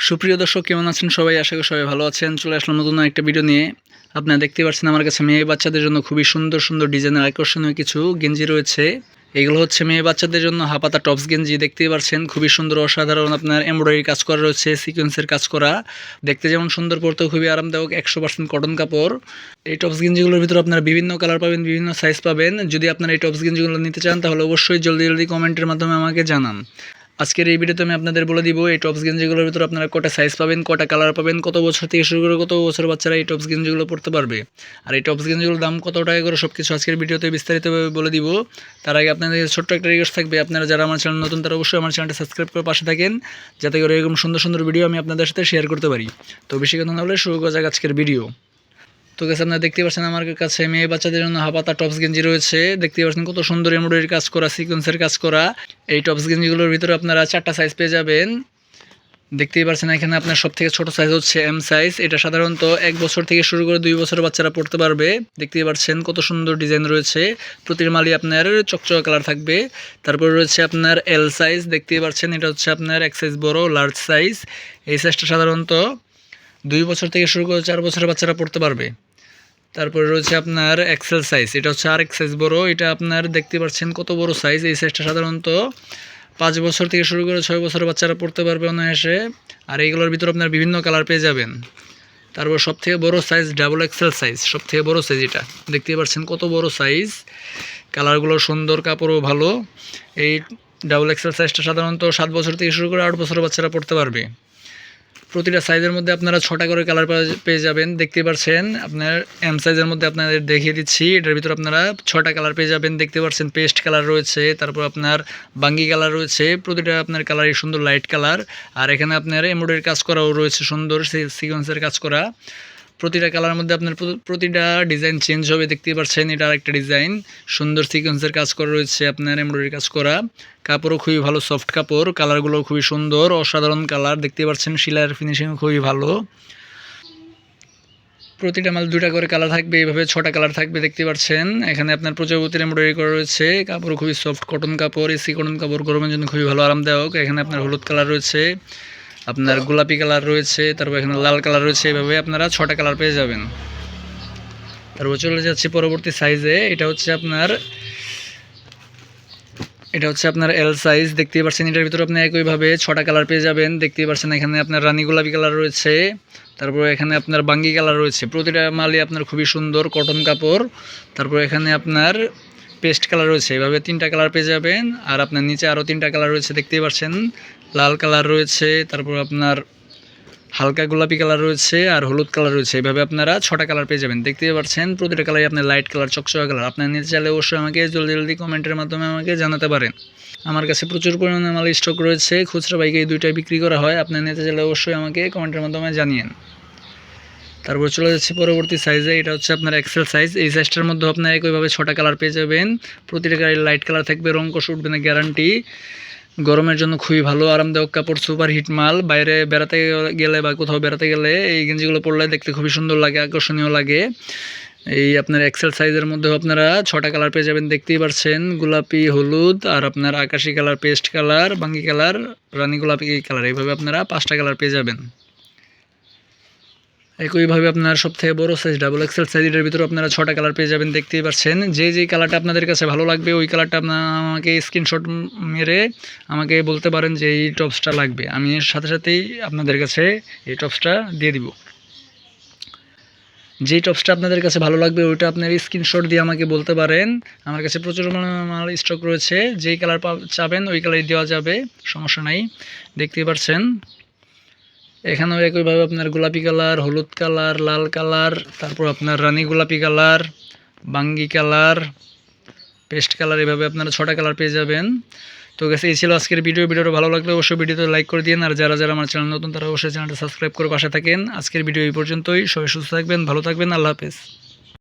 সুপ্রিয় দর্শক, কেমন আছেন সবাই? আশা করি সবাই ভালো আছেন। চলে আসলাম নতুন একটা ভিডিও নিয়ে। আপনারা দেখতে পাচ্ছেন আমার কাছে মেয়ে বাচ্চাদের জন্য খুবই সুন্দর সুন্দর ডিজাইনের আকর্ষণীয় কিছু গেঞ্জি রয়েছে। এগুলো হচ্ছে মেয়ে বাচ্চাদের জন্য হাফাতা টপস গেঞ্জি। দেখতেই পাচ্ছেন খুবই সুন্দর, অসাধারণ আপনার এমব্রয়ডারি কাজ করা রয়েছে, সিকোয়েন্সের কাজ করা। দেখতে যেমন সুন্দর, পরতেও খুবই আরামদায়ক, 100% কটন কাপড়। এই টপস গেঞ্জিগুলোর ভিতরে আপনারা বিভিন্ন কালার পাবেন, বিভিন্ন সাইজ পাবেন। যদি আপনারা এই টপস গেঞ্জিগুলো নিতে চান তাহলে অবশ্যই জলদি কমেন্টের মাধ্যমে আমাকে জানান। আজকের এই ভিডিওতে আমি আপনাদের বলে দিব এই টপস গেঞ্জিগুলোর ভিতরে আপনারা কটা সাইজ পাবেন, কটা কালার পাবেন, কত বছর থেকে শুরু করে কত বছর বাচ্চারা এই টপস গেঞ্জিগুলো পরতে পারবে, আর এই টপস গেঞ্জিগুলোর দাম কত টাকা করে সব কিছু আজকের ভিডিওতে বিস্তারিতভাবে বলে দিব। তার আগে আপনাদের ছোট্ট একটা রিকোয়েস্ট থাকবে, আপনারা যারা আমার চ্যানেল নতুন তারা অবশ্যই আমার চ্যানেলটা সাবস্ক্রাইব করে পাশে থাকেন, যাতে করে এরকম সুন্দর সুন্দর ভিডিও আমি আপনাদের সাথে শেয়ার করতে পারি। তো বেশি কথা না হলে শুরু করা যাক আজকের ভিডিও। তো গেছে আপনারা দেখতে পাচ্ছেন আমার কাছে মেয়ে বাচ্চাদের জন্য হাফাতা টপস গেঞ্জি রয়েছে। দেখতে পাচ্ছেন কত সুন্দর এমব্রয়ডারি কাজ করা, সিকোয়েন্সের কাজ করা। এই টপস গেঞ্জিগুলোর ভিতরে আপনারা 4টা সাইজ পেয়ে যাবেন। দেখতেই পাচ্ছেন এখানে আপনার সব থেকে ছোট সাইজ হচ্ছে এম সাইজ। এটা সাধারণত 1 বছর থেকে শুরু করে 2 বছরের বাচ্চারা পড়তে পারবে। দেখতেই পাচ্ছেন কত সুন্দর ডিজাইন রয়েছে। প্রতির মালই আপনার চকচকে কালার থাকবে। তারপর রয়েছে আপনার এল সাইজ। দেখতেই পাচ্ছেন এটা হচ্ছে আপনার 1 সাইজ বড়, লার্জ সাইজ। এই সাইজটা সাধারণত 2 বছর থেকে শুরু করে 4 বছরের বাচ্চারা পড়তে পারবে। তারপরে রয়েছে আপনার এক্সেল সাইজ। এটা হচ্ছে আরেক সাইজ বড়। এটা আপনার দেখতে পাচ্ছেন কত বড় সাইজ। এই সাইজটা সাধারণত 5 বছর থেকে শুরু করে 6 বছরের বাচ্চারা পড়তে পারবে অনায়াসে। আর এইগুলোর ভিতরে আপনার বিভিন্ন কালার পেয়ে যাবেন। তারপর সবথেকে বড় সাইজ ডাবল এক্সেল সাইজ, সবথেকে বড় সাইজ। এটা দেখতে পাচ্ছেন কত বড় সাইজ, কালারগুলো সুন্দর, কাপড়ও ভালো। এই ডাবল এক্সেল সাইজটা সাধারণত 7 বছর থেকে শুরু করে 8 বছরের বাচ্চারা পড়তে পারবে। প্রতিটা সাইজের মধ্যে আপনারা 6টা করে কালার পেয়ে যাবেন। দেখতে পাচ্ছেন আপনার এম সাইজের মধ্যে আপনাদের দেখিয়ে দিচ্ছি। এটার ভিতরে আপনারা 6টা কালার পেয়ে যাবেন। দেখতে পাচ্ছেন পেস্ট কালার রয়েছে, তারপর আপনার বাঙ্গি কালার রয়েছে। প্রতিটা আপনার কালারই সুন্দর লাইট কালার। আর এখানে আপনার এমব্রয়ডারি কাজ করাও রয়েছে, সুন্দর সিকোয়েন্সের কাজ করা। প্রতিটা কালারের মধ্যে আপনার প্রতিটা ডিজাইন চেঞ্জ হবে। দেখতে পাচ্ছেন এটা আরেকটা ডিজাইন, সুন্দর সিকোয়েন্সের কাজ করা রয়েছে, আপনার এমব্রয়ডারি কাজ করা। কাপড়ও খুবই ভালো, সফট কাপড়। কালারগুলো খুবই সুন্দর, অসাধারণ কালার। দেখতে পাচ্ছেন সেলাইয়ের ফিনিশিংও খুবই ভালো। প্রতিটা মাল 2টা করে কালার থাকবে, এইভাবে 6টা কালার থাকবে। দেখতে পাচ্ছেন এখানে আপনার প্রজাপতির এমব্রয়ডারি করা রয়েছে। কাপড় খুবই সফট কটন কাপড়, এসি কটন কাপড়, গরমের জন্য খুবই ভালো, আরামদায়ক। এখানে আপনার হলুদ কালার রয়েছে, আপনার গোলাপি কালার রয়েছে, তারপর এখানে লাল কালার রয়েছে। এইভাবে আপনারা 6টা কালার পেয়ে যাবেন। তারপর চলে যাচ্ছি পরবর্তী সাইজে। এটা হচ্ছে আপনার এল সাইজ। দেখতেই পাচ্ছেন এটার ভিতরে আপনি একইভাবে 6টা কালার পেয়ে যাবেন। দেখতেই পাচ্ছেন এখানে আপনার রানী গোলাপি কালার রয়েছে, তারপর এখানে আপনার বাঙ্গি কালার রয়েছে। প্রতিটা মালই আপনার খুবই সুন্দর, কটন কাপড়। তারপর এখানে আপনার পেস্ট কালার রয়েছে। এভাবে 3টা কালার পেয়ে যাবেন। আর আপনার নিচে আরও 3টা কালার রয়েছে, দেখতেই পাচ্ছেন। লাল কালার রয়েছে, তারপর আপনার হালকা গোলাপি কালার রয়েছে, আর হলুদ কালার রয়েছে। এইভাবে আপনারা 6টা কালার পেয়ে যাবেন। দেখতে পাচ্ছেন প্রতিটা কালারই আপনার লাইট কালার, চকচকে কালার। আপনার নিতে চাইলে অবশ্যই আমাকে জলদি কমেন্টের মাধ্যমে আমাকে জানাতে পারেন। আমার কাছে প্রচুর পরিমাণে মাল স্টক রয়েছে, খুচরা বাইকে এই 2টাই বিক্রি করা হয়। আপনার নিতে চাইলে অবশ্যই আমাকে কমেন্টের মাধ্যমে জানিয়েন। তারপর চলে যাচ্ছে পরবর্তী সাইজে। এটা হচ্ছে আপনার এক্সেল সাইজ। এই সাইজটার মধ্যে আপনার একইভাবে 6টা কালার পেয়ে যাবেন। প্রতিটা গাড়ির লাইট কালার থাকবে, রং কষ উঠবে না, গ্যারান্টি। গরমের জন্য খুবই ভালো, আরামদায়ক কাপড়, সুপার হিট মাল। বাইরে বেড়াতে গেলে বা কোথাও বেড়াতে গেলে এই গেঞ্জিগুলো পরলে দেখতে খুবই সুন্দর লাগে, আকর্ষণীয় লাগে। এই আপনার এক্সেল সাইজের মধ্যেও আপনারা 6টা কালার পেয়ে যাবেন। দেখতেই পাচ্ছেন গোলাপি, হলুদ, আর আপনার আকাশি কালার, পেস্ট কালার, বাঙ্গি কালার, রানী গোলাপি কালার। এইভাবে আপনারা 5টা কালার পেয়ে যাবেন। একইভাবে আপনার সবথেকে বড় সাইজ ডাবল এক্সেল সাইজের ভিতরে আপনারা 6টা কালার পেয়ে যাবেন। দেখতেই পাচ্ছেন যেই কালারটা আপনাদের কাছে ভালো লাগবে ওই কালারটা আপনারা আমাকে স্ক্রিনশট মেরে আমাকে বলতে পারেন যে এই টপসটা লাগবে। আমি সাথে সাথেই আপনাদের কাছে এই টপসটা দিয়ে দিব। যেই টপসটা আপনাদের কাছে ভালো লাগবে ওইটা আপনার স্ক্রিনশট দিয়ে আমাকে বলতে পারেন। আমার কাছে প্রচুর মাল স্টক রয়েছে, যেই কালার চাবেন ওই কালারই দেওয়া যাবে, সমস্যা নাই। দেখতেই পাচ্ছেন এখানেও একইভাবে আপনার গোলাপি কালার, হলুদ কালার, লাল কালার, তারপর আপনার রানী গোলাপি কালার, বাঙ্গি কালার, পেস্ট কালার। এভাবে আপনারা 6টা কালার পেয়ে যাবেন। তো গেছে এই ছিল আজকের ভিডিওটা ভালো লাগলে অবশ্যই ভিডিওতে লাইক করে দিন। আর যারা আমার চ্যানেল নতুন তারা অবশ্যই চ্যানেলটা সাবস্ক্রাইব করে পাশে থাকেন। আজকের ভিডিও এই পর্যন্তই। সবাই সুস্থ থাকবেন, ভালো থাকবেন, আল্লাহ হাফেজ।